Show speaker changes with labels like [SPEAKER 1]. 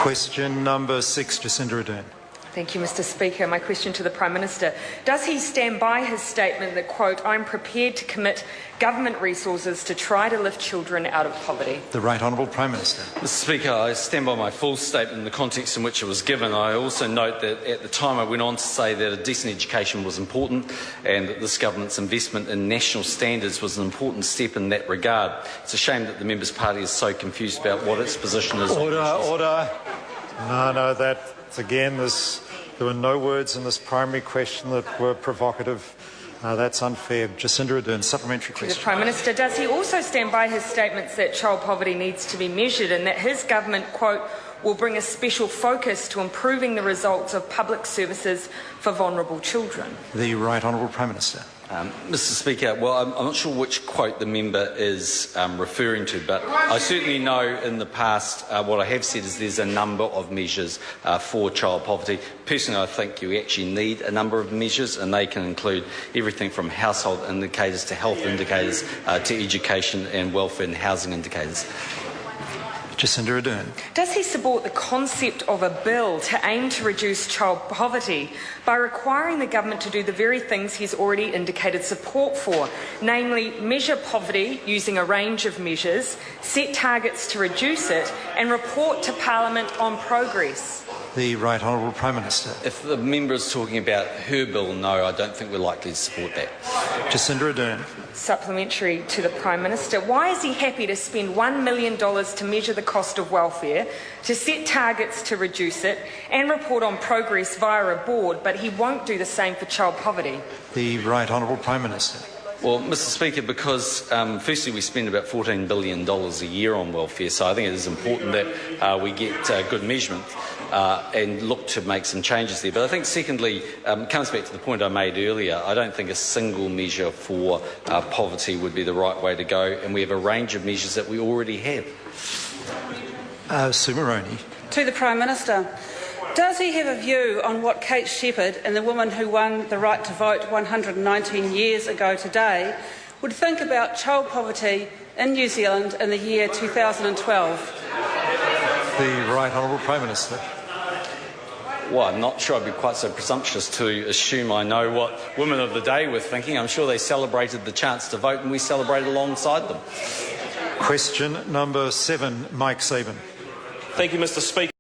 [SPEAKER 1] Question number 6, Jacinda Ardern.
[SPEAKER 2] Thank you, Mr Speaker. My question to the Prime Minister. Does he stand by his statement that, quote, "I'm prepared to commit government resources to try to lift children out of poverty"?
[SPEAKER 1] The Right Honourable Prime Minister.
[SPEAKER 3] Mr Speaker, I stand by my full statement in the context in which it was given. I also note that at the time I went on to say that a decent education was important and that this government's investment in national standards was an important step in that regard. It's a shame that the Members' Party is so confused about what its position is.
[SPEAKER 1] Order. No, that's again, there were no words in this primary question that were provocative. That's unfair. Jacinda Ardern, supplementary question.
[SPEAKER 2] To the Prime Minister, does he also stand by his statements that child poverty needs to be measured and that his government, quote, will bring a special focus to improving the results of public services for vulnerable children?
[SPEAKER 1] The Right Honourable Prime Minister.
[SPEAKER 3] Mr Speaker, well, I'm not sure which quote the member is referring to, but I certainly know in the past what I have said is there's a number of measures for child poverty. Personally, I think you actually need a number of measures, and they can include everything from household indicators to health indicators to education and welfare and housing indicators.
[SPEAKER 1] Jacinda Ardern.
[SPEAKER 2] Does he support the concept of a bill to aim to reduce child poverty by requiring the government to do the very things he's already indicated support for, namely measure poverty using a range of measures, set targets to reduce it and report to Parliament on progress?
[SPEAKER 1] The Right Honourable Prime Minister.
[SPEAKER 3] If the member is talking about her bill, no, I don't think we're likely to support that.
[SPEAKER 1] Jacinda Ardern.
[SPEAKER 2] Supplementary to the Prime Minister. Why is he happy to spend $1 million to measure the cost of welfare, to set targets to reduce it and report on progress via a board, but he won't do the same for child poverty?
[SPEAKER 1] The Right Honourable Prime Minister.
[SPEAKER 3] Well, Mr Speaker, because firstly we spend about $14 billion a year on welfare, so I think it is important that we get good measurement and look to make some changes there. But I think secondly, it comes back to the point I made earlier, I don't think a single measure for poverty would be the right way to go, and we have a range of measures that we already have.
[SPEAKER 1] Sue Moroney.
[SPEAKER 4] To the Prime Minister. Does he have a view on what Kate Shepherd and the woman who won the right to vote 119 years ago today would think about child poverty in New Zealand in the year 2012?
[SPEAKER 1] The Right Honourable Prime Minister.
[SPEAKER 3] Well, I'm not sure I'd be quite so presumptuous to assume I know what women of the day were thinking. I'm sure they celebrated the chance to vote and we celebrated alongside them.
[SPEAKER 1] Question number 7, Mike Sabin.
[SPEAKER 5] Thank you, Mr Speaker.